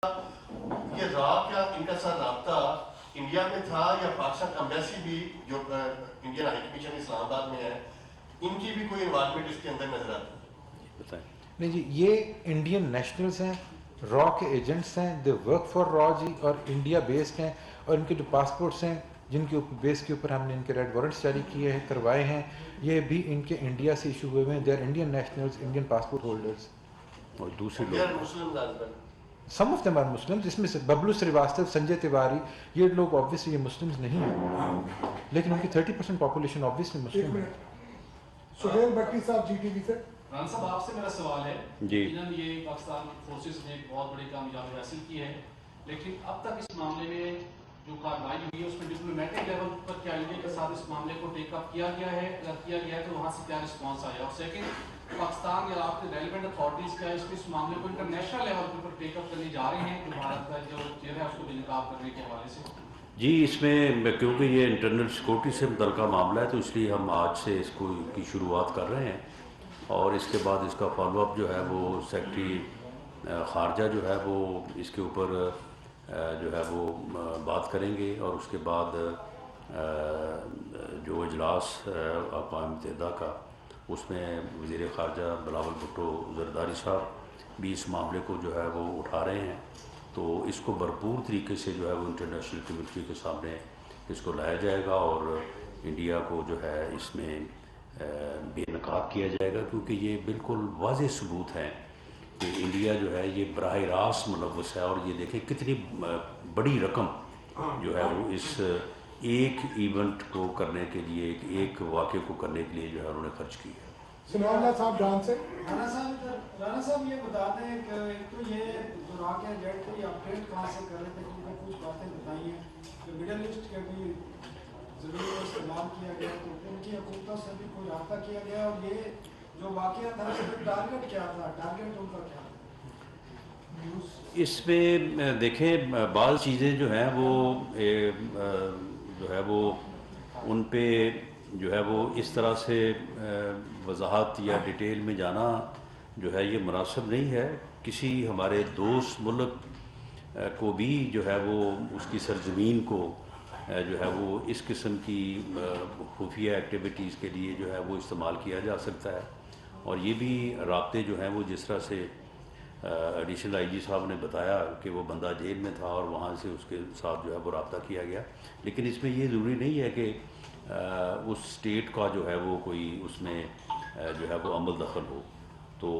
یہ را کیا ان کا ساتھ رابطہ انڈیا میں تھا یا پاکستان امبیسی بھی جو انڈین ہائی کمیشن اسلام آباد میں ہے ان کی بھی کوئی انوالومنٹ اس کے اندر نظر آتی ہے؟ نہیں جی، یہ انڈین نیشنلز ہیں، را کے ایجنٹس ہیں، دے ورک فار را جی، اور انڈیا بیسڈ ہیں، اور ان کے جو پاسپورٹس ہیں جن کے بیس کے اوپر ہم نے ان کے ریڈ وارنٹس جاری کیے ہیں، کروائے ہیں، یہ بھی ان کے انڈیا سے ایشو ہوئے ہیں، they are Indian nationals, Indian passport holders. اور دوسرے لوگ some of them are Muslim, جس میں سے ببلو سریواستو، سنجے تیواری، یہ لوگ آبویسلی یہ مسلمز نہیں ہیں، لیکن ان کی 30% پاپولیشن آبویسلی مسلم ہے. سہیل بھٹی صاحب جی ٹی وی سے. رانا صاحب آپ سے میرا سوال ہے، جی، یہ پاکستان فورسز نے ایک بہت بڑی کامیابی حاصل کی ہے، لیکن اب تک اس معاملے میں جو کارروائی ہوئی ہے اس میں ڈپلومیٹک لیول پر کیا انڈیا کے ساتھ اس معاملے کو ٹیک اپ کیا گیا ہے؟ اگر کیا گیا ہے تو وہاں سے کیا رسپانس آیا؟ اور سیکنڈ، پاکستان یا آپ کے ریلیونٹ اتھارٹیز کیا اس معاملے کو انٹرنیشنل لیول پر ٹیک اپ کرنے جا رہے ہیں جو بھارت کا جو چیئر ہے اس کو بے نقاب کرنے کے حوالے سے؟ جی، اس میں کیونکہ یہ انٹرنل سیکورٹی سے متعلقہ معاملہ ہے تو اس لیے ہم آج سے اس کو کی شروعات کر رہے ہیں، اور اس کے بعد اس کا فالو اپ جو ہے وہ سیکرٹری خارجہ جو ہے وہ اس کے اوپر جو ہے وہ بات کریں گے، اور اس کے بعد جو اجلاس اقوام متحدہ کا اس میں وزیر خارجہ بلاول بھٹو زرداری صاحب بھی اس معاملے کو جو ہے وہ اٹھا رہے ہیں، تو اس کو بھرپور طریقے سے جو ہے وہ انٹرنیشنل کمیونٹی کے سامنے اس کو لایا جائے گا، اور انڈیا کو جو ہے اس میں بے نقاب کیا جائے گا، کیونکہ یہ بالکل واضح ثبوت ہے کہ انڈیا جو ہے یہ براہ راست ملوث ہے، اور یہ دیکھیں کتنی بڑی رقم جو ہے وہ اس ایک ایونٹ کو کرنے کے لیے، ایک واقعے کو کرنے کے لیے جو ہے انہوں نے خرچ کی ہے. سنیہ اللہ صاحب ڈان سے. رانا صاحب یہ بتا دیں کہ ایک تو یہ جو را کے ایجنٹ کو یہ اپڈیٹ کہاں سے کر رہے تھے، کیونکہ کچھ باتیں بتائی ہیں کہ مڈل ایسٹ کے بھی ضرور استعمال کیا گیا، تو ان کی حکومتوں سے بھی کوئی رابطہ کیا گیا، اور یہ جو واقعہ تھا اس میں ٹارگیٹ کیا تھا، ٹارگیٹ ان کا کیا تھا؟ اس میں دیکھیں بعض چیزیں جو ہیں وہ جو ہے وہ ان پہ جو ہے وہ اس طرح سے وضاحت یا ڈیٹیل میں جانا جو ہے یہ مناسب نہیں ہے. کسی ہمارے دوست ملک کو بھی جو ہے وہ اس کی سرزمین کو جو ہے وہ اس قسم کی خفیہ ایکٹیویٹیز کے لیے جو ہے وہ استعمال کیا جا سکتا ہے، اور یہ بھی رابطے جو ہیں وہ جس طرح سے ایڈیشنل آئی جی صاحب نے بتایا کہ وہ بندہ جیل میں تھا اور وہاں سے اس کے ساتھ جو ہے وہ رابطہ کیا گیا، لیکن اس میں یہ ضروری نہیں ہے کہ اس اسٹیٹ کا جو ہے وہ کوئی اس میں جو ہے وہ عمل دخل ہو. تو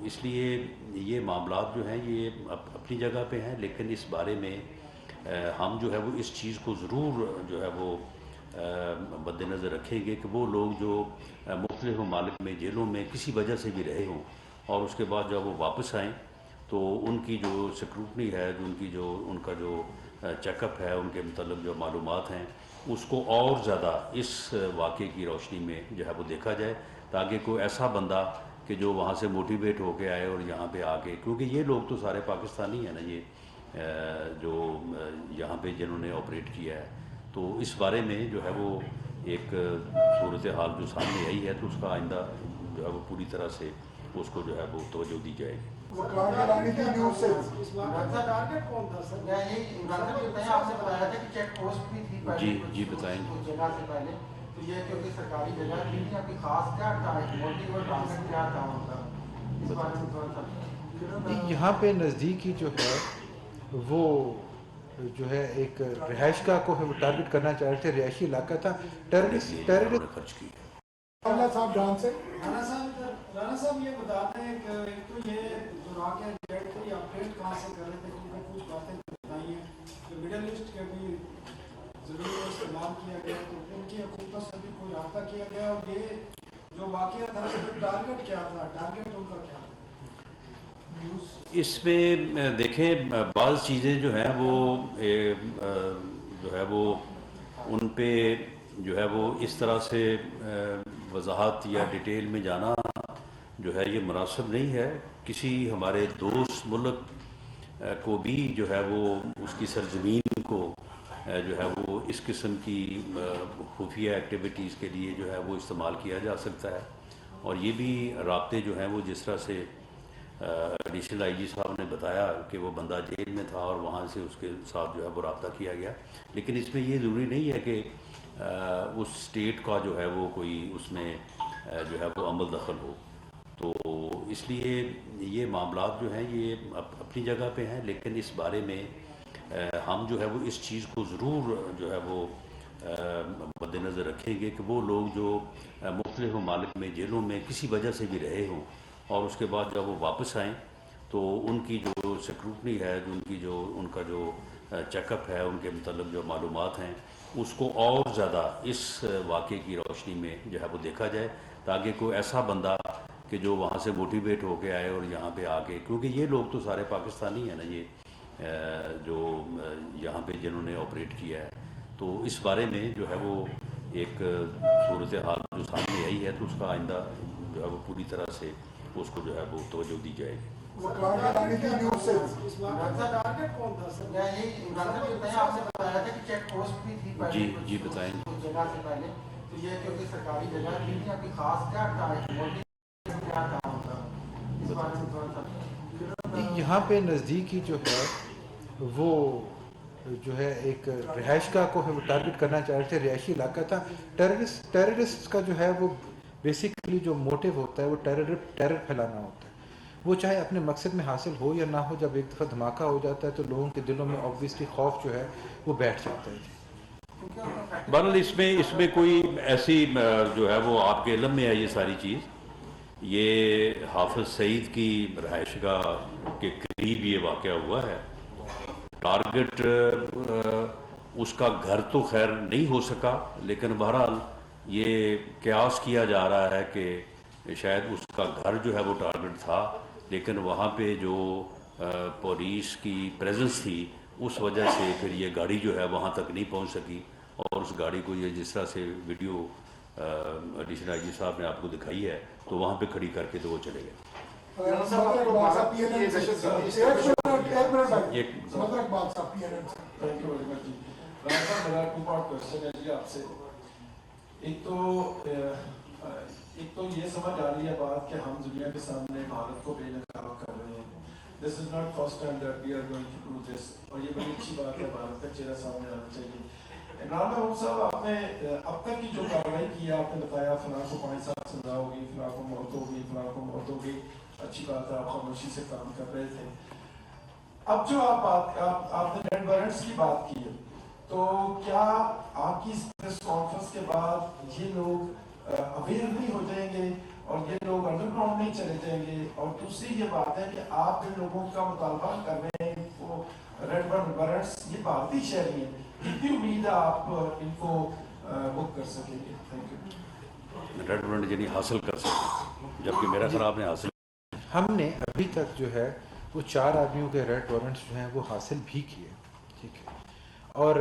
اس لیے یہ معاملات جو ہیں یہ اپنی جگہ پہ ہیں، لیکن اس بارے میں ہم جو ہے وہ اس چیز کو ضرور جو ہے وہ مد نظر رکھیں گے کہ وہ لوگ جو مختلف ممالک میں جیلوں میں کسی وجہ سے بھی رہے ہوں اور اس کے بعد جب وہ واپس آئیں تو ان کی جو سکروٹنی ہے، ان کا جو چیک اپ ہے، ان کے متعلق جو معلومات ہیں اس کو اور زیادہ اس واقعے کی روشنی میں جو ہے وہ دیکھا جائے، تاکہ کوئی ایسا بندہ کہ جو وہاں سے موٹیویٹ ہو کے آئے اور یہاں پہ آ کے، کیونکہ یہ لوگ تو سارے پاکستانی ہیں نا، یہ جو یہاں پہ جنہوں نے آپریٹ کیا ہے، تو اس بارے میں جو ہے وہ ایک صورتحال جو سامنے آئی ہے تو اس کا آئندہ جو ہے وہ پوری طرح سے اس کو جو ہے وہ توجہ دی جائے گی. وقار کرانی تھی نیوز سے. اس بات کا ٹارگیٹ کون تھا سر؟ آپ سے بتایا تھا کہ چیک پوسٹ بھی تھی پہلے جی بتائیں. اس جگہ سے پہلے، تو یہ کیونکہ سرکاری جگہ تھی نہیں، ابھی خاص کیا تھا موٹیو اور ٹارگیٹ کیا تھا ان کا، اس بارے میں تھوڑا سا. یہاں پہ نزدیک ہی جو ہے وہ جو ہے ایک رہائش گاہ کو وہ ٹارگٹ کرنا چاہ رہے تھے، رہائشی علاقہ تھا، ٹیررسٹ خرچ کی. اللہ صاحب ڈان سے. رانا صاحب یہ بتا دیں کہ ایک تو یہ جو را کے ایجنٹ کو یہ اپڈیٹ کہاں سے کر رہے تھے، کیونکہ کچھ باتیں بتائی ہیں کہ مڈل ایسٹ کے بھی ضرور استعمال کیا گیا، تو ان کی حکومتوں سے بھی کوئی رابطہ کیا گیا، اور یہ جو واقعہ تھا اس میں ٹارگیٹ کیا تھا، ٹارگیٹ ان کا کیا تھا؟ اس میں دیکھیں بعض چیزیں جو ہیں وہ جو ہے وہ ان پہ جو ہے وہ اس طرح سے وضاحت یا ڈیٹیل میں جانا جو ہے یہ مناسب نہیں ہے. کسی ہمارے دوست ملک کو بھی جو ہے وہ اس کی سرزمین کو جو ہے وہ اس قسم کی خفیہ ایکٹیویٹیز کے لیے جو ہے وہ استعمال کیا جا سکتا ہے، اور یہ بھی رابطے جو ہیں وہ جس طرح سے ایڈیشنل آئی جی صاحب نے بتایا کہ وہ بندہ جیل میں تھا اور وہاں سے اس کے ساتھ جو ہے وہ رابطہ کیا گیا، لیکن اس میں یہ ضروری نہیں ہے کہ اس اسٹیٹ کا جو ہے وہ کوئی اس میں جو ہے وہ عمل دخل ہو. تو اس لیے یہ معاملات جو ہیں یہ اپنی جگہ پہ ہیں، لیکن اس بارے میں ہم جو ہے وہ اس چیز کو ضرور جو ہے وہ مد نظر رکھیں گے کہ وہ لوگ جو مختلف ممالک میں جیلوں میں کسی وجہ سے بھی رہے ہوں اور اس کے بعد جب وہ واپس آئیں تو ان کی جو سیکروٹنی ہے، ان کا جو چیک اپ ہے، ان کے متعلق جو معلومات ہیں، اس کو اور زیادہ اس واقعے کی روشنی میں جو ہے وہ دیکھا جائے، تاکہ کوئی ایسا بندہ کہ جو وہاں سے موٹیویٹ ہو کے آئے اور یہاں پہ آ کے، کیونکہ یہ لوگ تو سارے پاکستانی ہیں نا، یہ جو یہاں پہ جنہوں نے آپریٹ کیا ہے، تو اس بارے میں جو ہے وہ ایک صورتحال جو سامنے آئی ہے تو اس کا آئندہ جو ہے وہ پوری طرح سے اس کو جو ہے وہ توجہ دی جائے گی. وقار کے رانی کی نیوز سے اس واقعے کا ٹارگیٹ کون تھا سر؟ یہی عمران صاحب یہ بتائیں، آپ نے بتایا تھا کہ چیک پوسٹ بھی تھی پہلے جی بتائیں. کچھ جگہ سے پہلے، تو یہ کیونکہ سرکاری جگہ تھی، ابھی خاص کیا موٹیو کیا تھا ان کا، اس بارے میں تھوڑا سا. یہاں پہ نزدیکی جو ہے وہ جو ہے ایک رہائش گاہ کو ٹارگٹ کرنا چاہ رہے تھے، رہائشی علاقہ تھا. ٹیررسٹ کا جو ہے وہ بیسیکلی جو موٹیو ہوتا ہے وہ ٹیرر پھیلانا ہوتا ہے. وہ چاہے اپنے مقصد میں حاصل ہو یا نہ ہو، جب ایک دفعہ دھماکہ ہو جاتا ہے تو لوگوں کے دلوں میں آبویسلی خوف جو ہے وہ بیٹھ جاتا ہے. بہرحال اس میں کوئی ایسی جو ہے وہ آپ کے علم میں ہے یہ ساری چیز، یہ حافظ سعید کی رہائش گاہ کے قریب یہ واقعہ ہوا ہے. ٹارگٹ اس کا گھر تو خیر نہیں ہو سکا، لیکن بہرحال یہ قیاس کیا جا رہا ہے کہ شاید اس کا گھر جو ہے وہ ٹارگٹ تھا، لیکن وہاں پہ جو پولیس کی پریزنس تھی اس وجہ سے پھر یہ گاڑی جو ہے وہاں تک نہیں پہنچ سکی، اور اس گاڑی کو یہ جس طرح سے ویڈیو ایڈیشنل آئی جی صاحب نے آپ کو دکھائی ہے تو وہاں پہ کھڑی کر کے تو وہ چلے گئے. ایک تو یہ سمجھ آ رہی ہے بات کہ ہم دنیا کے سامنے بھارت کو بے نقاب کر رہے ہیں. This is not first time that we are going to do this, اور یہ بڑی اچھی بات ہے، بھارت کا چہرہ سامنے آنا چاہیے. عمران محمود صاحب، آپ نے اب تک کی جو کارروائی کی ہے، آپ نے بتایا فلاں کو 5 سال سزا ہوگی، فلاں کو موت ہوگی، فلاں کو موت ہوگی. اچھی بات ہے، آپ خاموشی سے کام کر رہے تھے. اب جو آپ نے ریڈ وارنٹس کی بات کی ہے، تو کیا آپ کی پریس کانفرنس کے بعد یہ لوگ اویئر نہیں ہو جائیں گے اور یہ لوگ انڈر گراؤنڈ نہیں چلے جائیں گے؟ اور دوسری یہ بات ہے کہ آپ جن لوگوں کا مطالبہ کر رہے ہیں وہ ریڈ وارنٹس، یہ بھارتی شہری ہیں، کتنی امید ہے آپ ان کو بک کر سکیں گے؟ Thank you. ریڈ وارنٹ یعنی حاصل کر سکتے، جبکہ میرا خیال آپ نے حاصل. ہم نے ابھی تک جو ہے وہ 4 آدمیوں کے ریڈ وارنٹس جو ہیں وہ حاصل بھی کیے، ٹھیک ہے، اور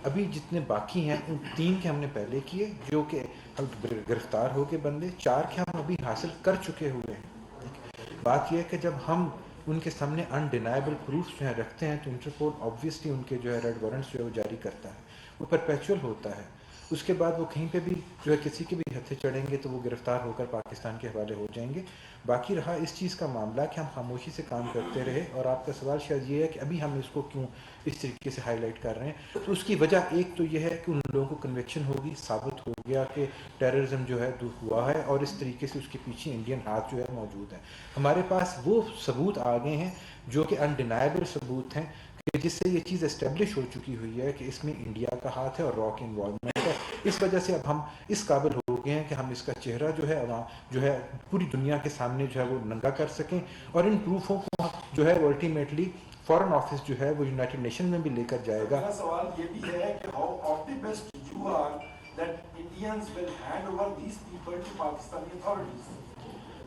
ابھی جتنے باقی ہیں ان 3 کے ہم نے پہلے کیے جو کہ گرفتار ہو کے بندے، 4 کے ہم ابھی حاصل کر چکے ہوئے ہیں. بات یہ ہے کہ جب ہم ان کے سامنے انڈینائبل پروف جو ہے رکھتے ہیں تو انٹرپول آبویسلی ان کے جو ہے ریڈ وارنٹس جو ہے وہ جاری کرتا ہے، وہ پرپیچول ہوتا ہے. اس کے بعد وہ کہیں پہ بھی جو ہے کسی کے بھی ہتھے چڑھیں گے تو وہ گرفتار ہو کر پاکستان کے حوالے ہو جائیں گے. باقی رہا اس چیز کا معاملہ کہ ہم خاموشی سے کام کرتے رہے، اور آپ کا سوال شاید یہ ہے کہ ابھی ہم اس کو کیوں اس طریقے سے ہائی لائٹ کر رہے ہیں. تو اس کی وجہ ایک تو یہ ہے کہ ان لوگوں کو کنوکشن ہوگی، ثابت ہو گیا کہ ٹیررزم جو ہے ہوا ہے اور اس طریقے سے اس کے پیچھے انڈین ہاتھ جو ہے موجود ہے. ہمارے پاس وہ ثبوت آ گئے ہیں جو کہ انڈینائبل ثبوت ہیں کہ جس سے یہ چیز اسٹیبلش ہو چکی ہوئی ہے کہ اس میں انڈیا کا ہاتھ ہے اور را کی انوالومنٹ ہے. اس وجہ سے اب ہم اس قابل ہو گئے ہیں کہ ہم اس کا چہرہ جو ہے جو ہے پوری دنیا کے سامنے جو ہے وہ ننگا کر سکیں، اور ان پروفوں کو جو ہے وہ الٹیمیٹلی فارن آفس جو ہے وہ یونائٹڈ نیشن میں بھی لے کر جائے گا. میرا سوال یہ بھی ہے کہ how optimist you are that Indians will hand over these people to Pakistani authorities.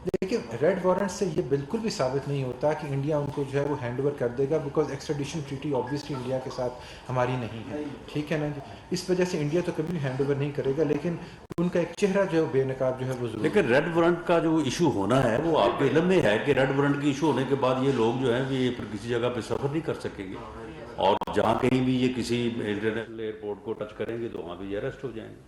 دیکھیں ریڈ وارنٹ سے یہ بالکل بھی ثابت نہیں ہوتا کہ انڈیا ان کو جو ہے وہ ہینڈ اوور کر دے گا، because extradition treaty obviously India کے ساتھ ہماری نہیں ہے، ٹھیک ہے نا جی. اس وجہ سے انڈیا تو کبھی بھی ہینڈ اوور نہیں کرے گا، لیکن ان کا ایک چہرہ جو ہے بے نقاب جو ہے وہ ضرور. لیکن ریڈ وارنٹ کا جو ایشو ہونا ہے وہ آپ کے علم میں ہے کہ ریڈ وارنٹ کی ایشو ہونے کے بعد یہ لوگ جو ہیں یہ پھر کسی جگہ پہ سفر نہیں کر سکیں گے، اور جہاں کہیں بھی یہ کسی انٹرنیشنل ایئرپورٹ کو ٹچ کریں گے تو وہاں بھی یہ اریسٹ ہو جائیں گے.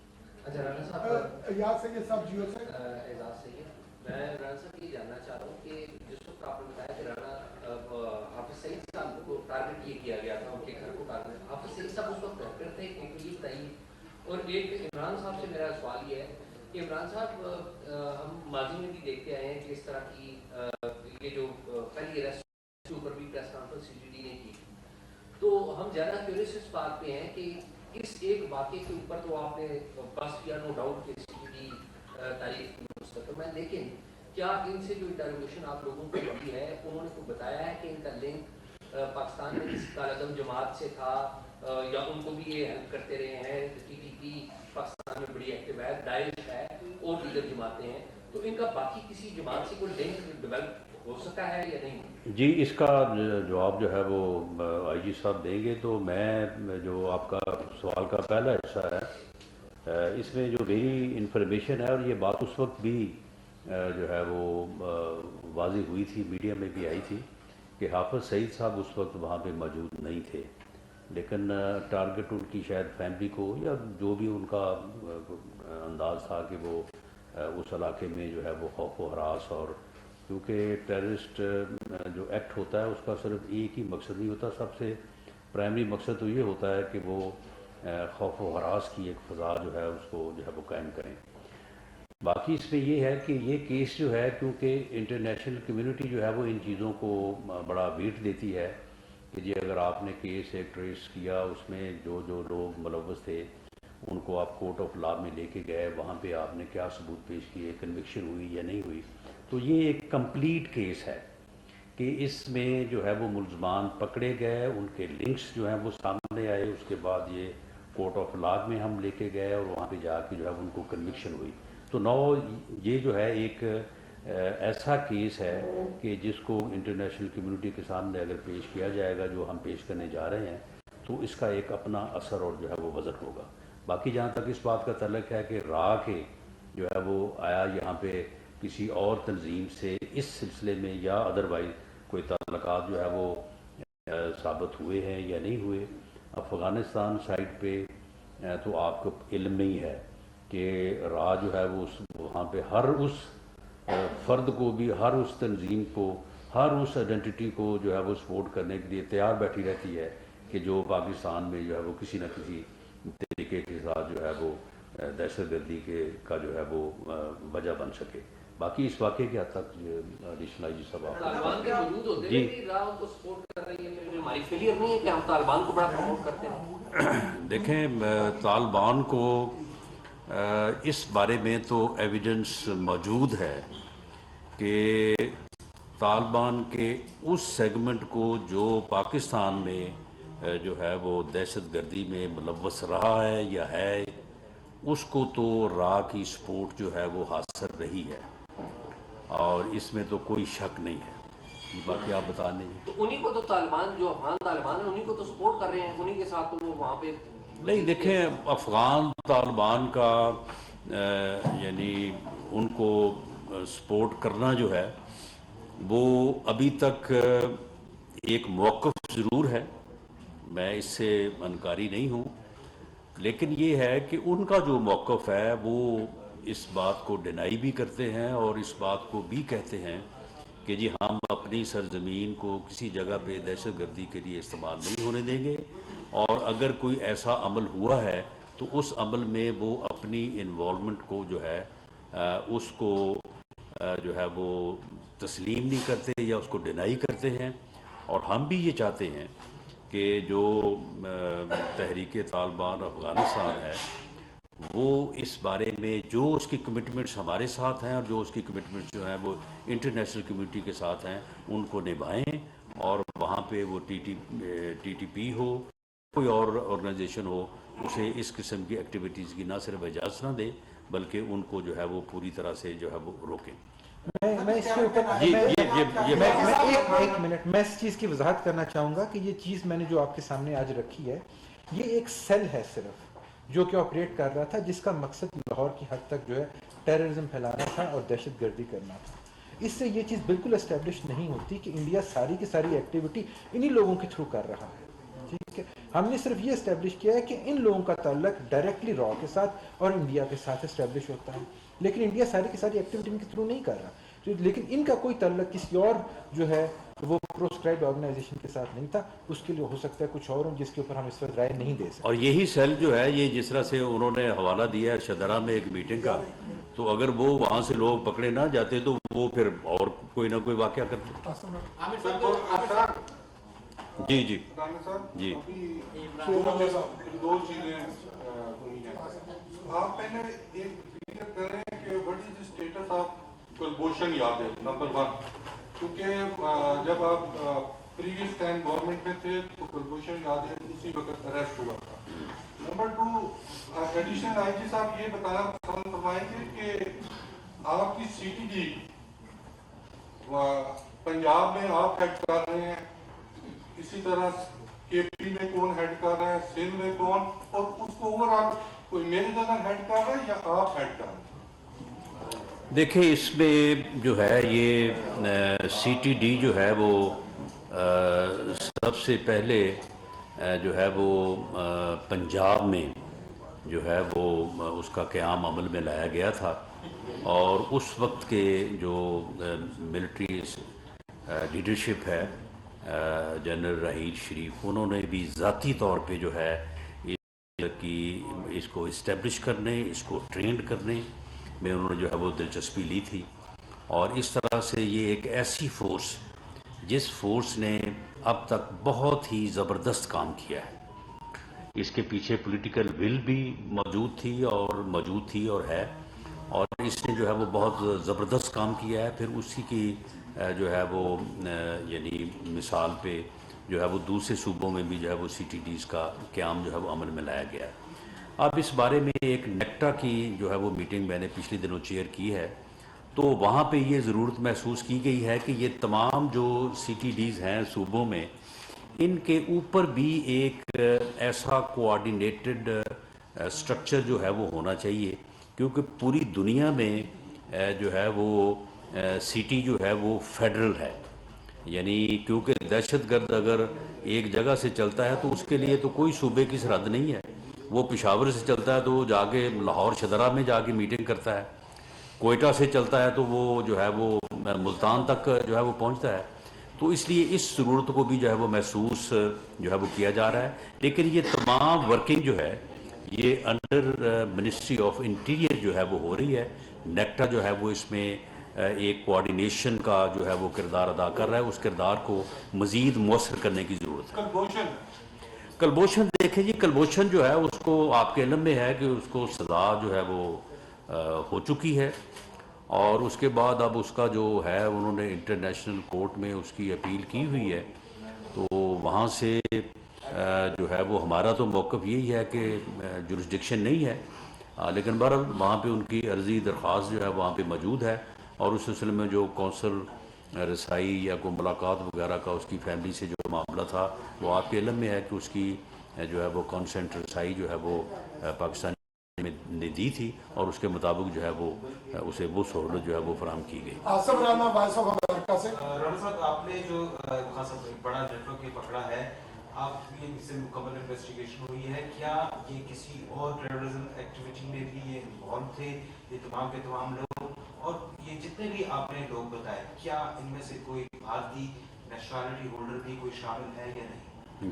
اعجاز سید صاحب جیو سے میں رانا صاحب یہ جاننا چاہ رہا ہوں کہ جس وقت آپ نے بتایا کہ حافظ سعید صاحب کو ٹارگٹ یہ کیا گیا تھا, ان کے گھر کو ٹارگٹ. حافظ سعید صاحب اس وقت گھر پر تھے, ایک یہ بتائیے. اور ایک عمران صاحب سے میرا سوال یہ ہے کہ عمران صاحب ہم ماضی میں بھی دیکھتے آئے ہیں کہ اس طرح کی یہ جو پہلی ارسٹ کے اوپر بھی پریس کانفرنس سی جی ڈی نے کی, تو ہم زیادہ کیوریس اس بات پہ ہیں کہ اس ایک واقعے کے اوپر تو آپ نے بس کیا نو ڈاؤٹ کہ سی جی ڈی تاریخ مستقبل, لیکن کیا ان سے جو انٹروگیشن آپ لوگوں کو ملی ہے انہوں نے کو بتایا ہے کہ ان کا لنک پاکستان میں کسی کالعدم جماعت سے تھا, یا ان کو بھی یہ ہیلپ کرتے رہے ہیں؟ ٹی ٹی پی پاکستان میں بڑی ایکٹیو ہے, داعش ہے اور دیگر جماعتیں ہیں, تو ان کا باقی کسی جماعت سے کوئی لنک ڈیولپ ہو سکتا ہے یا نہیں؟ جی, اس کا جواب جو ہے وہ آئی جی صاحب دیں گے. تو میں جو آپ کا سوال کا پہلا حصہ ہے اس میں جو میری انفارمیشن ہے, اور یہ بات اس وقت بھی جو ہے وہ واضح ہوئی تھی, میڈیا میں بھی آئی تھی, کہ حافظ سعید صاحب اس وقت وہاں پہ موجود نہیں تھے, لیکن ٹارگٹ ان کی شاید فیملی کو یا جو بھی ان کا انداز تھا کہ وہ اس علاقے میں جو ہے وہ خوف و ہراس, اور کیونکہ ٹیررسٹ جو ایکٹ ہوتا ہے اس کا صرف ایک ہی مقصد نہیں ہوتا, سب سے پرائمری مقصد تو یہ ہوتا ہے کہ وہ خوف و ہراس کی ایک فضا جو ہے اس کو جو ہے وہ قائم کریں. باقی اس میں یہ ہے کہ یہ کیس جو ہے, کیونکہ انٹرنیشنل کمیونٹی جو ہے وہ ان چیزوں کو بڑا ویٹ دیتی ہے کہ جی اگر آپ نے کیس ایک ٹریس کیا, اس میں جو لوگ ملوث تھے ان کو آپ کورٹ آف لا میں لے کے گئے, وہاں پہ آپ نے کیا ثبوت پیش کیے, کنوکشن ہوئی یا نہیں ہوئی. تو یہ ایک کمپلیٹ کیس ہے کہ اس میں جو ہے وہ ملزمان پکڑے گئے, ان کے لنکس جو ہیں وہ سامنے آئے, اس کے بعد یہ کورٹ آف لا میں ہم لے کے گئے اور وہاں پہ جا کے جو ہے ان کو کنوکشن ہوئی. تو یہ جو ہے ایک ایسا کیس ہے کہ جس کو انٹرنیشنل کمیونٹی کے سامنے اگر پیش کیا جائے گا, جو ہم پیش کرنے جا رہے ہیں, تو اس کا ایک اپنا اثر اور جو ہے وہ وزن ہوگا. باقی جہاں تک اس بات کا تعلق ہے کہ راہ کے جو ہے وہ آیا یہاں پہ کسی اور تنظیم سے اس سلسلے میں یا ادروائز کوئی تعلقات جو ہے وہ ثابت ہوئے ہیں یا نہیں ہوئے, افغانستان سائٹ پہ تو آپ کو علم نہیں ہے کہ راہ جو ہے وہ وہاں پہ ہر اس فرد کو بھی, ہر اس تنظیم کو, ہر اس آئیڈینٹی کو جو ہے وہ سپورٹ کرنے کے لیے تیار بیٹھی رہتی ہے کہ جو پاکستان میں جو ہے وہ کسی نہ کسی طریقے کے ساتھ جو ہے وہ دہشت گردی کا جو ہے وہ وجہ بن سکے. باقی اس واقعے کے حد تک ایڈیشنل آئی جی صاحب طالبان کے موجود ہوتے ہیں کہ راہ کو سپورٹ کر رہی ہے, ہماری فیلئر نہیں ہے کہ ہم طالبان کو بڑا سپورٹ کرتے ہیں. دیکھیں, طالبان کو اس بارے میں تو ایویڈنس موجود ہے کہ طالبان کے اس سیگمنٹ کو جو پاکستان میں جو ہے وہ دہشت گردی میں ملوث رہا ہے یا ہے, اس کو تو راہ کی سپورٹ جو ہے وہ حاصل رہی ہے, اور اس میں تو کوئی شک نہیں ہے. باقی آپ بتا دیں. تو انہی کو تو طالبان, جو افغان طالبان ہیں, انہی کو تو سپورٹ کر رہے ہیں, انہی کے ساتھ تو وہ وہاں پہ نہیں. دیکھیں, افغان طالبان کا یعنی ان کو سپورٹ کرنا جو ہے وہ ابھی تک ایک موقف ضرور ہے, میں اس سے انکاری نہیں ہوں, لیکن یہ ہے کہ ان کا جو موقف ہے وہ اس بات کو ڈینائی بھی کرتے ہیں اور اس بات کو بھی کہتے ہیں کہ جی ہم اپنی سرزمین کو کسی جگہ پہ دہشت گردی کے لیے استعمال نہیں ہونے دیں گے, اور اگر کوئی ایسا عمل ہوا ہے تو اس عمل میں وہ اپنی انوالومنٹ کو جو ہے اس کو جو ہے وہ تسلیم نہیں کرتے یا اس کو ڈینائی کرتے ہیں. اور ہم بھی یہ چاہتے ہیں کہ جو تحریک طالبان افغانستان ہے وہ اس بارے میں جو اس کی کمٹمنٹس ہمارے ساتھ ہیں اور جو اس کی کمٹمنٹس جو ہیں وہ انٹرنیشنل کمیونٹی کے ساتھ ہیں ان کو نبھائیں, اور وہاں پہ وہ ٹی ٹی پی ہو, کوئی اور آرگنائزیشن ہو, اسے اس قسم کی ایکٹیویٹیز کی نہ صرف اجازت نہ دے بلکہ ان کو جو ہے وہ پوری طرح سے جو ہے وہ روکیں. میں اس کے اوپر ایک منٹ میں اس چیز کی وضاحت کرنا چاہوں گا کہ یہ چیز میں نے جو آپ کے سامنے آج رکھی ہے یہ ایک سیل ہے صرف جو کہ آپریٹ کر رہا تھا, جس کا مقصد لاہور کی حد تک جو ہے ٹیررزم پھیلانا تھا اور دہشت گردی کرنا تھا. اس سے یہ چیز بالکل اسٹیبلش نہیں ہوتی کہ انڈیا ساری کی ساری ایکٹیویٹی انہی لوگوں کے تھرو کر رہا ہے. ٹھیک ہے, ہم نے صرف یہ اسٹیبلش کیا ہے کہ ان لوگوں کا تعلق ڈائریکٹلی را کے ساتھ اور انڈیا کے ساتھ اسٹیبلش ہوتا ہے, لیکن انڈیا ساری کی ساری ایکٹیویٹی ان کے تھرو نہیں کر رہا, لیکن ان کا کوئی تعلق کسی اور جو ہے وہ پروسکرائبڈ آرگنائزیشن کے ساتھ نہیں تھا. اس کے لیے ہو سکتا ہے کچھ اور ہوں جس کے اوپر ہم اس وقت رائے نہیں دے سکتے. اور یہی سیل جو ہے یہ جس طرح سے انہوں نے حوالہ دیا ہے شدرا میں ایک میٹنگ کا, تو اگر وہ وہاں سے لوگ پکڑے نہ جاتے تو وہ پھر اور کوئی نہ کوئی واقعہ کرتے. جی جی جی دو چیزیں آپ پہلے ایک کلیئر کریں کہ what is the status of Kulbhushan Yadav number 1, کیونکہ جب آپ پریویس ٹائم گورنمنٹ میں تھے تو کلبھوشن یادو اسی وقت اریسٹ ہوا تھا. نمبر 2, ایڈیشنل آئی جی صاحب یہ بتانا پسند فرمائیں گے کہ آپ کی سی ٹی ڈی پنجاب میں آپ ہیڈ کر رہے ہیں, اسی طرح کے پی میں کون ہیڈ کر رہا ہے, سندھ میں کون, اور اس کو اوور آل کوئی میرے جگہ ہیڈ کر رہا ہے یا آپ ہیڈ کر رہے ہیں؟ دیکھیں اس میں جو ہے یہ سی ٹی ڈی جو ہے وہ سب سے پہلے جو ہے وہ پنجاب میں جو ہے وہ اس کا قیام عمل میں لایا گیا تھا, اور اس وقت کے جو ملٹری لیڈرشپ ہے جنرل رحیل شریف, انہوں نے بھی ذاتی طور پہ جو ہے اس کو اسٹیبلش کرنے, اس کو ٹرینڈ کرنے میں انہوں نے جو ہے وہ دلچسپی لی تھی. اور اس طرح سے یہ ایک ایسی فورس جس فورس نے اب تک بہت ہی زبردست کام کیا ہے, اس کے پیچھے پولیٹیکل ول بھی موجود تھی اور ہے, اور اس نے جو ہے وہ بہت زبردست کام کیا ہے. پھر اسی کی جو ہے وہ یعنی مثال پہ جو ہے وہ دوسرے صوبوں میں بھی جو ہے وہ سی ٹی ڈیز کا قیام جو ہے وہ عمل میں لایا گیا ہے. اب اس بارے میں ایک نیکٹا کی جو ہے وہ میٹنگ میں نے پچھلے دنوں چیئر کی ہے, تو وہاں پہ یہ ضرورت محسوس کی گئی ہے کہ یہ تمام جو سی ٹی ڈیز ہیں صوبوں میں, ان کے اوپر بھی ایک ایسا کوآرڈینیٹڈ اسٹرکچر جو ہے وہ ہونا چاہیے, کیونکہ پوری دنیا میں جو ہے وہ سٹی جو ہے وہ فیڈرل ہے. یعنی کیونکہ دہشت گرد اگر ایک جگہ سے چلتا ہے تو اس کے لیے تو کوئی صوبے کی سرحد نہیں ہے. وہ پشاور سے چلتا ہے تو وہ جا کے لاہور شدرا میں جا کے میٹنگ کرتا ہے, کوئٹہ سے چلتا ہے تو وہ جو ہے وہ ملتان تک جو ہے وہ پہنچتا ہے. تو اس لیے اس ضرورت کو بھی جو ہے وہ محسوس جو ہے وہ کیا جا رہا ہے. لیکن یہ تمام ورکنگ جو ہے یہ انڈر منسٹری آف انٹیریئر جو ہے وہ ہو رہی ہے. نیکٹا جو ہے وہ اس میں ایک کوآرڈینیشن کا جو ہے وہ کردار ادا کر رہا ہے. اس کردار کو مزید مؤثر کرنے کی ضرورت ہے. کلبھوشن دیکھیں جی, کلبھوشن جو ہے اس کو آپ کے علم میں ہے کہ اس کو سزا جو ہے وہ ہو چکی ہے, اور اس کے بعد اب اس کا جو ہے انہوں نے انٹرنیشنل کورٹ میں اس کی اپیل کی ہوئی ہے. تو وہاں سے جو ہے وہ ہمارا تو موقف یہی ہے کہ جورسڈکشن نہیں ہے, لیکن بہرحال وہاں پہ ان کی عرضی درخواست جو ہے وہاں پہ موجود ہے, اور اس سلسلے میں جو کونسل رسائی یا کوئی ملاقات وغیرہ کا اس کی فیملی سے جو معاملہ تھا وہ آپ کے علم میں ہے کہ اس کی جو ہے وہ کانسنٹ رسائی جو ہے وہ پاکستان میں نے دی تھی, اور اس کے مطابق جو ہے وہ اسے وہ سہولت جو ہے وہ فراہم کی گئی. Asif Rana Voice of America سے. رانا صاحب, آپ نے جو خاصا بڑا نیٹ ورک پکڑا ہے, آپ کی اس سے مکمل انویسٹیگیشن ہوئی ہے, کیا یہ کسی اور ٹیررزم ایکٹیویٹی میں بھی یہ انوالو تھے یہ تمام کے تمام لوگ, اور یہ جتنے بھی آپ نے لوگ بتائے کیا ان میں سے کوئی بھارتی نیشنلٹی ہولڈر بھی کوئی شامل ہے یا نہیں؟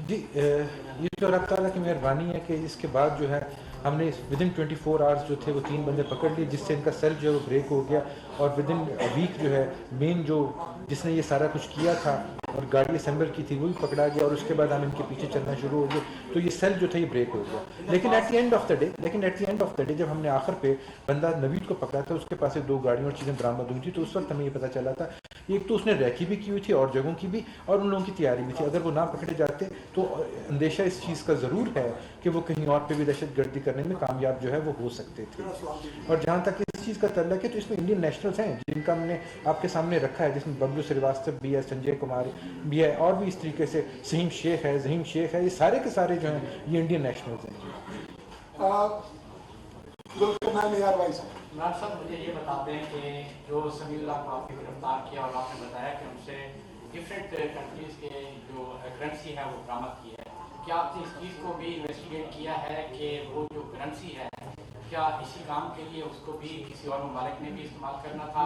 جی یہ تو اللہ تعالیٰ کی مہربانی ہے کہ اس کے بعد جو ہے ہم نے ودن 24 آورس جو تھے وہ 3 بندے پکڑ لیے, جس سے ان کا سیل جو ہے وہ بریک ہو گیا, اور ودن ویک جو ہے مین جو جس نے یہ سارا کچھ کیا تھا اور گاڑی اسمبل کی تھی وہ بھی پکڑا گیا, اور اس کے بعد ہم ان کے پیچھے چلنا شروع ہو گئے. تو یہ سیل جو تھا یہ بریک ہو گیا. لیکن at the end of the day جب ہم نے آخر پہ بندہ نوید کو پکڑا تھا, اس کے پاس 2 گاڑیوں اور چیزیں برآمد ہوئی تھی, تو اس وقت ہمیں یہ پتہ چلا تھا ایک تو اس نے ریکی بھی کی ہوئی تھی اور جگہوں کی بھی, اور ان لوگوں کی تیاری بھی تھی. اگر وہ نہ پکڑے جاتے تو اندیشہ اس چیز کا ضرور ہے کہ وہ کہیں اور پہ بھی دہشت گردی کرنے میں کامیاب جو ہے وہ ہو سکتے تھے. اور جہاں تک اس چیز کا تعلق ہے تو اس میں انڈین نیشنلز ہیں جن کا ہم نے آپ کے سامنے رکھا ہے, جس میں ببلو سریواستو بھی ہے, سنجے کمار بھی ہے, اور بھی اس طریقے سے ظہیم شیخ ہے, یہ سارے کے سارے جو ہیں یہ انڈین نیشنلز ہیں. عمران صاحب مجھے یہ بتاتے ہیں کہ جو سمیع اللہ کو آپ نے گرفتار کیا اور آپ نے بتایا کہ ان سے ڈفرینٹ کنٹریز کے جو کرنسی ہے وہ برآمد کی ہے, کیا آپ نے اس چیز کو بھی انویسٹیگیٹ کیا ہے کہ وہ جو کرنسی ہے کیا اسی کام کے لیے اس کو بھی کسی اور ممالک نے بھی استعمال کرنا تھا؟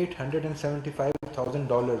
$875,000